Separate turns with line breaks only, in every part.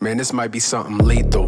Man, this might be something lethal.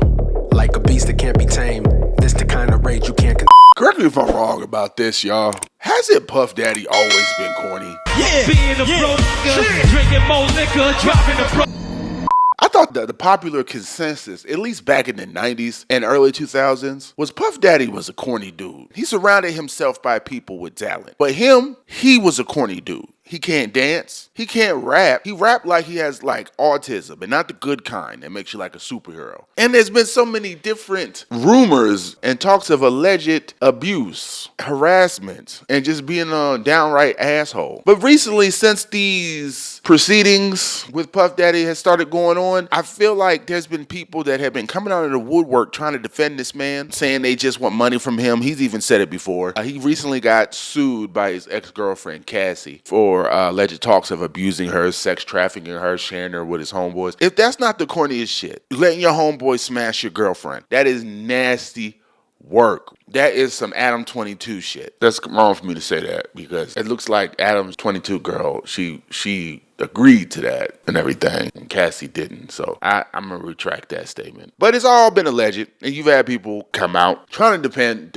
Like a beast that can't be tamed. This the kind of rage you can't
Correct me if I'm wrong about this, y'all. Hasn't Puff Daddy always been corny?
Yeah. Being a broke nigga, drinking more liquor, dropping the broke.
I thought that the popular consensus, at least back in the 90s and early 2000s, was Puff Daddy was a corny dude. He surrounded himself by people with talent. But he was a corny dude. He can't dance. He can't rap. He rap like he has like autism, and not the good kind that makes you like a superhero. And there's been so many different rumors and talks of alleged abuse, harassment, and just being a downright asshole. But recently, since these proceedings with Puff Daddy has started going on, I feel like there's been people that have been coming out of the woodwork trying to defend this man, saying they just want money from him. He's even said it before. He recently got sued by his ex-girlfriend, Cassie, for alleged talks of abusing her, sex trafficking her, sharing her with his homeboys. If that's not the corniest shit, letting your homeboy smash your girlfriend, that is nasty work. That is some Adam 22 shit. That's wrong for me to say that because it looks like Adam's 22 girl, she agreed to that and everything, and Cassie didn't. So I'm gonna retract that statement. But it's all been alleged, and you've had people come out trying to defend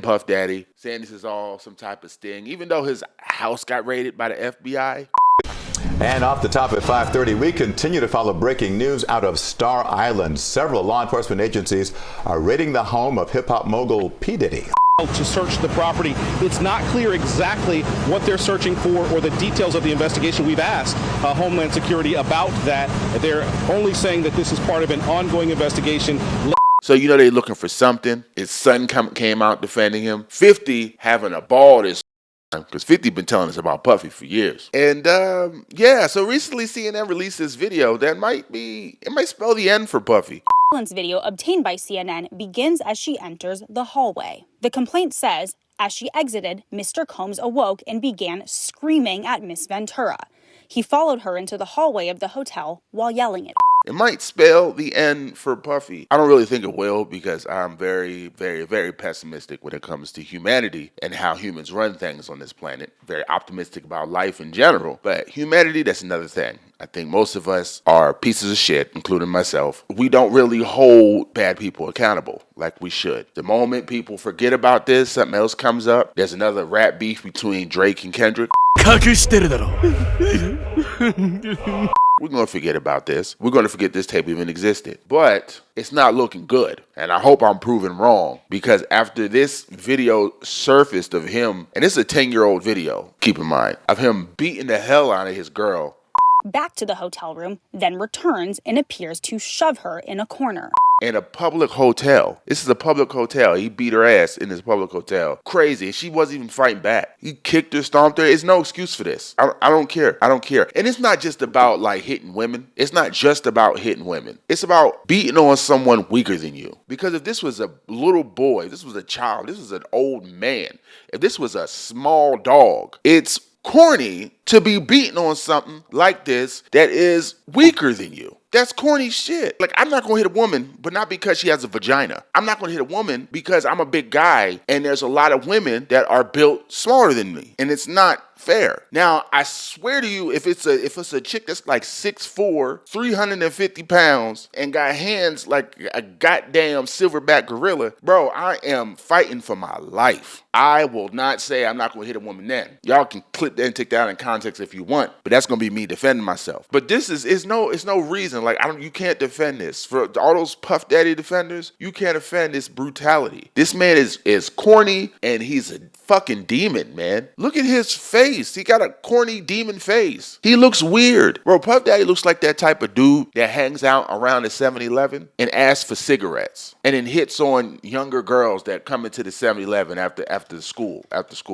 Puff Daddy, saying this is all some type of sting, even though his house got raided by the FBI.
And off the top at 5:30, we continue to follow breaking news out of Star Island. Several law enforcement agencies are raiding the home of hip-hop mogul P. Diddy.
To search the property. It's not clear exactly what they're searching for or the details of the investigation. We've asked Homeland Security about that. They're only saying that this is part of an ongoing investigation.
So you know they're looking for something. His son came out defending him. 50 having a ball this because 50 been telling us about Puffy for years. And so recently CNN released this video that might spell the end for Puffy.
Surveillance video obtained by CNN begins as she enters the hallway. The complaint says, as she exited, Mr. Combs awoke and began screaming at Miss Ventura. He followed her into the hallway of the hotel while yelling at her.
It might spell the end for Puffy. I don't really think it will because I'm very, very, very pessimistic when it comes to humanity and how humans run things on this planet. Very optimistic about life in general. But humanity, that's another thing. I think most of us are pieces of shit, including myself. We don't really hold bad people accountable like we should. The moment people forget about this, something else comes up. There's another rap beef between Drake and Kendrick. We're going to forget about this. We're going to forget this tape even existed. But it's not looking good. And I hope I'm proven wrong. Because after this video surfaced of him, and it's a 10-year-old video, keep in mind, of him beating the hell out of his girl.
Back to the hotel room, then returns and appears to shove her in a corner.
In a public hotel. This is a public hotel. He beat her ass in this public hotel. Crazy. She wasn't even fighting back. He kicked her, stomped her. There's no excuse for this. I don't care. I don't care. And it's not just about like hitting women. It's not just about hitting women. It's about beating on someone weaker than you. Because if this was a little boy, if this was a child, this was an old man, if this was a small dog, it's corny to be beating on something like this that is weaker than you. That's corny shit. Like, I'm not going to hit a woman, but not because she has a vagina. I'm not going to hit a woman because I'm a big guy and there's a lot of women that are built smaller than me. And it's not fair. Now, I swear to you, if it's a chick that's like 6'4", 350 pounds, and got hands like a goddamn silverback gorilla, bro, I am fighting for my life. I will not say I'm not going to hit a woman then. Y'all can clip that and take that out in context if you want, but that's going to be me defending myself. But this is no reason. Like, you can't defend this. For all those Puff Daddy defenders, you can't defend this brutality. This man is corny and he's a fucking demon, man. Look at his face. He got a corny demon face. He looks weird. Bro, Puff Daddy looks like that type of dude that hangs out around the 7-Eleven and asks for cigarettes and then hits on younger girls that come into the 7-Eleven after school.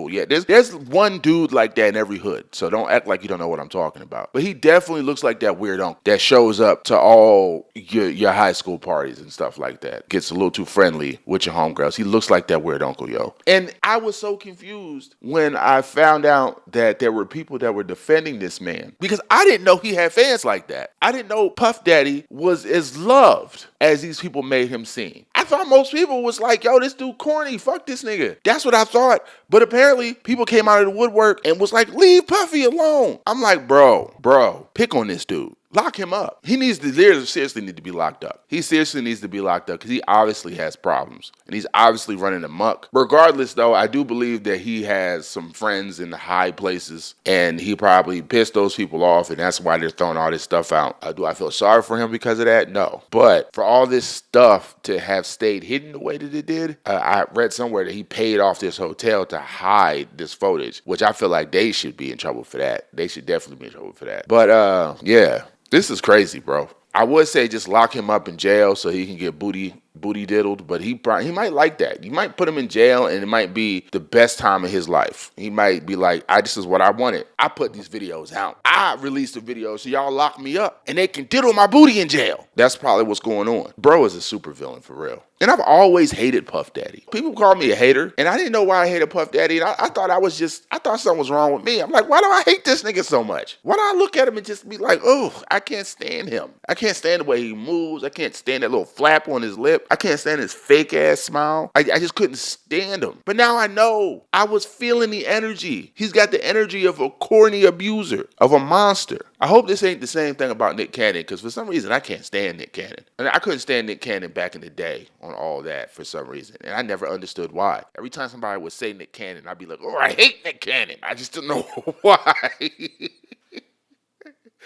Yeah, there's one dude like that in every hood. So don't act like you don't know what I'm talking about. But he definitely looks like that weird uncle that shows up to all your high school parties and stuff like that. Gets a little too friendly with your homegirls. He looks like that weird uncle, yo. And I was so confused when I found out that there were people that were defending this man because I didn't know he had fans like that. I didn't know Puff Daddy was as loved as these people made him seem. I thought most people was like, yo, this dude corny, fuck this nigga. That's what I thought. But apparently people came out of the woodwork and was like, leave Puffy alone. I'm like, bro, pick on this dude. Lock him up. He seriously need to be locked up. He seriously needs to be locked up because he obviously has problems and he's obviously running amok. Regardless, though, I do believe that he has some friends in the high places and he probably pissed those people off and that's why they're throwing all this stuff out. Do I feel sorry for him because of that? No. But for all this stuff to have stayed hidden the way that it did, I read somewhere that he paid off this hotel to hide this footage, which I feel like they should be in trouble for that. They should definitely be in trouble for that. But yeah. This is crazy, bro. I would say just lock him up in jail so he can get booty diddled, but he might like that. You might put him in jail and it might be the best time of his life. He might be like, this is what I wanted. I put these videos out. I released a video so y'all lock me up and they can diddle my booty in jail. That's probably what's going on. Bro is a super villain for real. And I've always hated Puff Daddy. People call me a hater, and I didn't know why I hated Puff Daddy. And I thought something was wrong with me. I'm like, why do I hate this nigga so much? Why do I look at him and just be like, oh, I can't stand him. I can't stand the way he moves. I can't stand that little flap on his lip. I can't stand his fake ass smile. I just couldn't stand him. But now I know. I was feeling the energy. He's got the energy of a corny abuser, of a monster. I hope this ain't the same thing about Nick Cannon, because for some reason I can't stand Nick Cannon. And I couldn't stand Nick Cannon back in the day on all that for some reason. And I never understood why. Every time somebody would say Nick Cannon, I'd be like, oh, I hate Nick Cannon. I just didn't know why.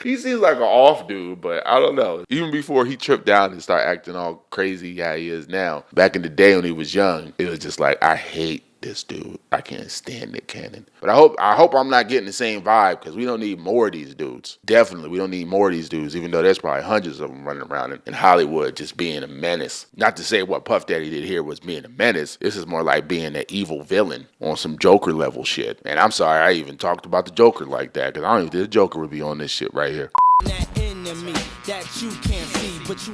He seems like an off dude, but I don't know. Even before he tripped down and started acting all crazy how he is now, back in the day when he was young, it was just like, I hate this dude. I can't stand Nick Cannon. But I hope I'm not getting the same vibe, because we don't need more of these dudes. Definitely, we don't need more of these dudes, even though there's probably hundreds of them running around in Hollywood just being a menace. Not to say what Puff Daddy did here was being a menace. This is more like being an evil villain on some Joker level shit. And I'm sorry I even talked about the Joker like that, because I don't even think the Joker would be on this shit right here.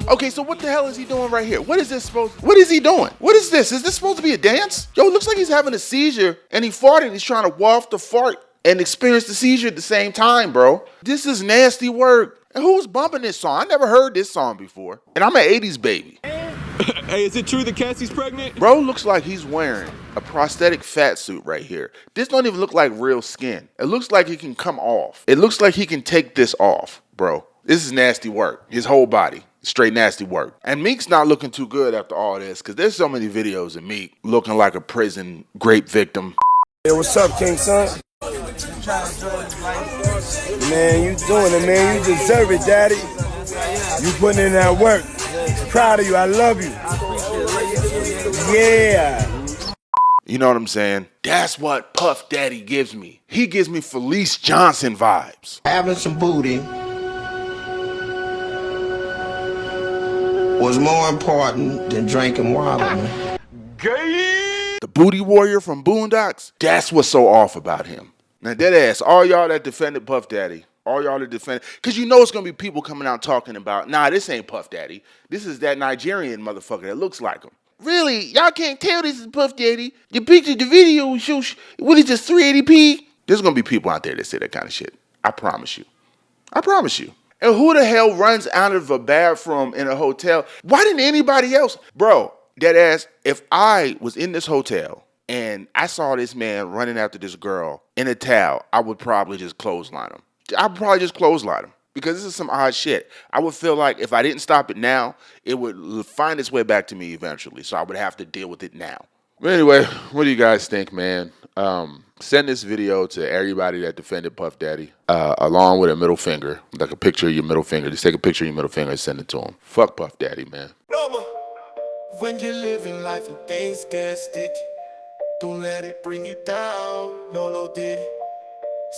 Okay, so what the hell is he doing right here? What is he doing? What is this? Is this supposed to be a dance? Yo, it looks like he's having a seizure and he farted and he's trying to waft the fart and experience the seizure at the same time, bro. This is nasty work. And who's bumping this song? I never heard this song before. And I'm an 80s baby.
Hey, is it true that Cassie's pregnant?
Bro looks like he's wearing a prosthetic fat suit right here. This don't even look like real skin. It looks like he can come off. It looks like he can take this off, bro. This is nasty work. His whole body. Straight nasty work. And Meek's not looking too good after all this, because there's so many videos of Meek looking like a prison grape victim.
Hey, what's up, King Son? Man, you doing it, man. You deserve it, Daddy. You putting in that work. Proud of you. I love you. Yeah.
You know what I'm saying? That's what Puff Daddy gives me. He gives me Felice Johnson vibes.
Having some booty was more important than drinking water, man.
The booty warrior from Boondocks, that's what's so off about him. Now, dead ass, all y'all that defended Puff Daddy, all y'all that defended, because you know it's going to be people coming out talking about, nah, this ain't Puff Daddy. This is that Nigerian motherfucker that looks like him. Really? Y'all can't tell this is Puff Daddy? You pictured the video, what is this, 380p? There's going to be people out there that say that kind of shit. I promise you. I promise you. And who the hell runs out of a bathroom in a hotel? Why didn't anybody else? Bro, dead ass, if I was in this hotel and I saw this man running after this girl in a towel, I would probably just clothesline him. Because this is some odd shit. I would feel like if I didn't stop it now, it would find its way back to me eventually. So I would have to deal with it now. But anyway, what do you guys think, man? Send this video to everybody that defended Puff Daddy, along with a middle finger, like a picture of your middle finger. Just take a picture of your middle finger and send it to him. Fuck Puff Daddy, man.
When you're living life and things get sticky, don't let it bring you down. No, did it.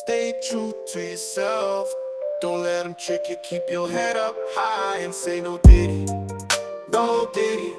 Stay true to yourself. Don't let them trick you. Keep your head up high and say no diddy. No diddy.